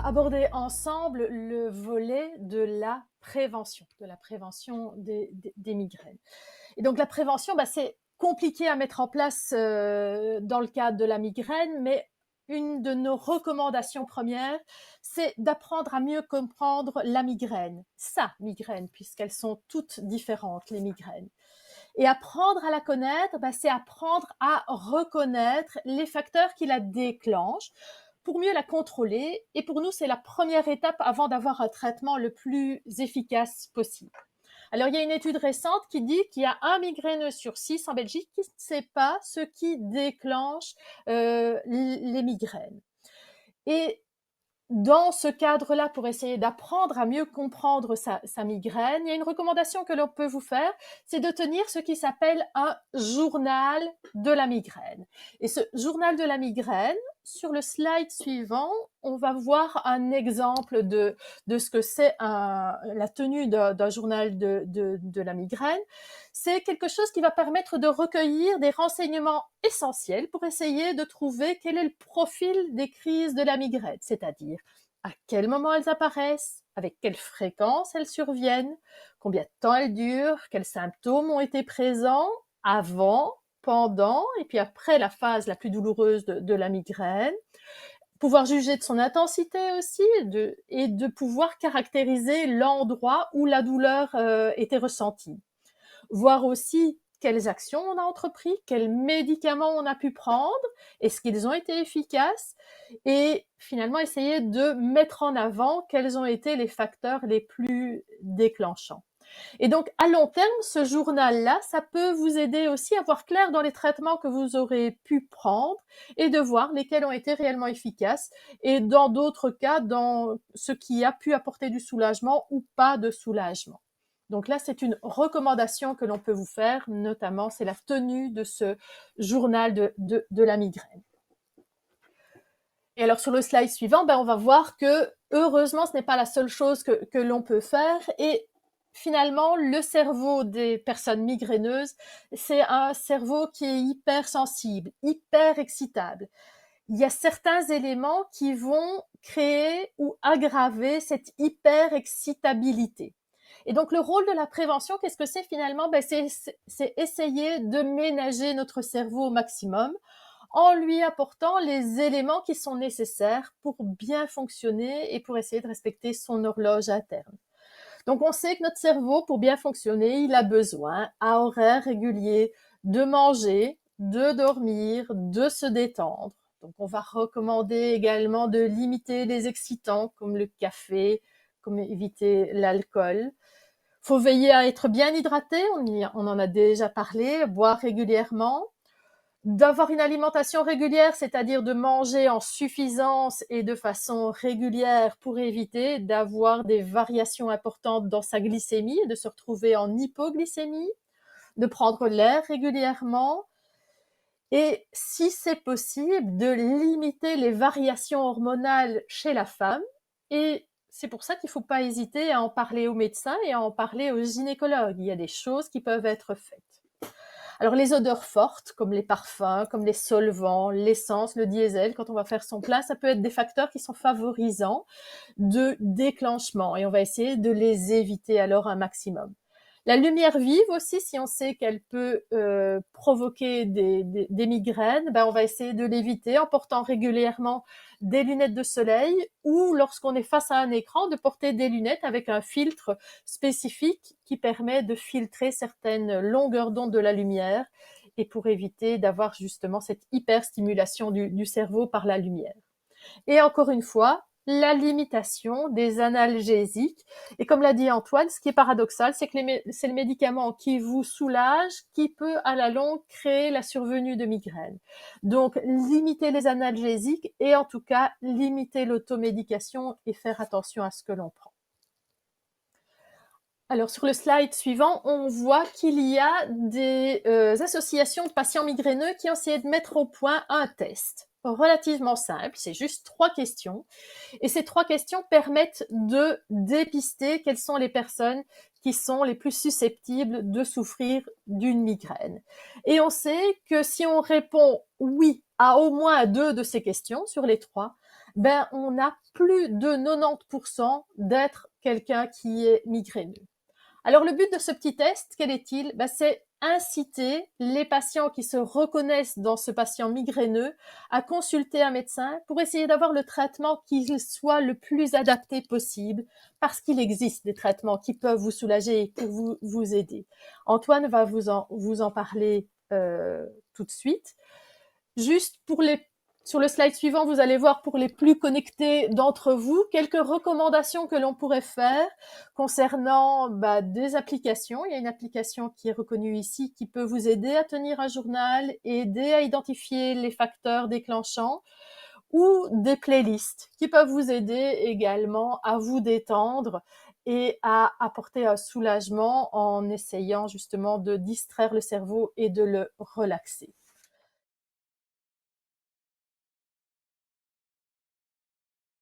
aborder ensemble le volet de la prévention des migraines. Et donc la prévention, c'est compliqué à mettre en place dans le cadre de la migraine, mais une de nos recommandations premières, c'est d'apprendre à mieux comprendre la migraine, sa migraine, puisqu'elles sont toutes différentes, les migraines. Et apprendre à la connaître, c'est apprendre à reconnaître les facteurs qui la déclenchent pour mieux la contrôler. Et pour nous, c'est la première étape avant d'avoir un traitement le plus efficace possible. Alors, il y a une étude récente qui dit qu'il y a un migraineux sur 6 en Belgique qui ne sait pas ce qui déclenche les migraines. Et dans ce cadre-là, pour essayer d'apprendre à mieux comprendre sa migraine, il y a une recommandation que l'on peut vous faire, c'est de tenir ce qui s'appelle un journal de la migraine. Et ce journal de la migraine, sur le slide suivant, on va voir un exemple de ce que c'est la tenue d'un journal de la migraine. C'est quelque chose qui va permettre de recueillir des renseignements essentiels pour essayer de trouver quel est le profil des crises de la migraine, c'est-à-dire à quel moment elles apparaissent, avec quelle fréquence elles surviennent, combien de temps elles durent, quels symptômes ont été présents avant, pendant et puis après la phase la plus douloureuse de la migraine, pouvoir juger de son intensité aussi et de pouvoir caractériser l'endroit où la douleur était ressentie. Voir aussi quelles actions on a entrepris, quels médicaments on a pu prendre, est-ce qu'ils ont été efficaces, et finalement essayer de mettre en avant quels ont été les facteurs les plus déclenchants. Et donc, à long terme, ce journal-là, ça peut vous aider aussi à voir clair dans les traitements que vous aurez pu prendre et de voir lesquels ont été réellement efficaces et dans d'autres cas, dans ce qui a pu apporter du soulagement ou pas de soulagement. Donc là, c'est une recommandation que l'on peut vous faire, notamment, c'est la tenue de ce journal de la migraine. Et alors, sur le slide suivant, on va voir que, heureusement, ce n'est pas la seule chose que l'on peut faire. Et finalement, le cerveau des personnes migraineuses, c'est un cerveau qui est hyper sensible, hyper excitable. Il y a certains éléments qui vont créer ou aggraver cette hyper excitabilité. Et donc, le rôle de la prévention, qu'est-ce que c'est finalement? C'est essayer de ménager notre cerveau au maximum en lui apportant les éléments qui sont nécessaires pour bien fonctionner et pour essayer de respecter son horloge interne. Donc, on sait que notre cerveau, pour bien fonctionner, il a besoin, à horaires réguliers, de manger, de dormir, de se détendre. Donc, on va recommander également de limiter les excitants comme le café, comme éviter l'alcool. Faut veiller à être bien hydraté, on en a déjà parlé, boire régulièrement, d'avoir une alimentation régulière, c'est-à-dire de manger en suffisance et de façon régulière pour éviter d'avoir des variations importantes dans sa glycémie et de se retrouver en hypoglycémie, de prendre l'air régulièrement et, si c'est possible, de limiter les variations hormonales chez la femme. Et c'est pour ça qu'il ne faut pas hésiter à en parler aux médecins et à en parler aux gynécologues. Il y a des choses qui peuvent être faites. Alors, les odeurs fortes, comme les parfums, comme les solvants, l'essence, le diesel, quand on va faire son plat, ça peut être des facteurs qui sont favorisants de déclenchement et on va essayer de les éviter alors un maximum. La lumière vive aussi, si on sait qu'elle peut provoquer des migraines, on va essayer de l'éviter en portant régulièrement des lunettes de soleil ou lorsqu'on est face à un écran, de porter des lunettes avec un filtre spécifique qui permet de filtrer certaines longueurs d'onde de la lumière et pour éviter d'avoir justement cette hyperstimulation du cerveau par la lumière. Et encore une fois, la limitation des analgésiques. Et comme l'a dit Antoine, ce qui est paradoxal, c'est que c'est le médicament qui vous soulage qui peut à la longue créer la survenue de migraines. Donc, limiter les analgésiques et en tout cas, limiter l'automédication et faire attention à ce que l'on prend. Alors, sur le slide suivant, on voit qu'il y a des associations de patients migraineux qui ont essayé de mettre au point un test relativement simple, c'est juste 3 questions. Et ces 3 questions permettent de dépister quelles sont les personnes qui sont les plus susceptibles de souffrir d'une migraine. Et on sait que si on répond oui à au moins 2 de ces questions sur les 3, ben, on a plus de 90% d'être quelqu'un qui est migraineux. Alors le but de ce petit test, quel est-il? Ben, c'est inciter les patients qui se reconnaissent dans ce patient migraineux à consulter un médecin pour essayer d'avoir le traitement qui soit le plus adapté possible, parce qu'il existe des traitements qui peuvent vous soulager et pour vous aider. Antoine va vous en parler tout de suite. Juste sur le slide suivant, vous allez voir pour les plus connectés d'entre vous, quelques recommandations que l'on pourrait faire concernant des applications. Il y a une application qui est reconnue ici qui peut vous aider à tenir un journal, aider à identifier les facteurs déclenchants, ou des playlists qui peuvent vous aider également à vous détendre et à apporter un soulagement en essayant justement de distraire le cerveau et de le relaxer.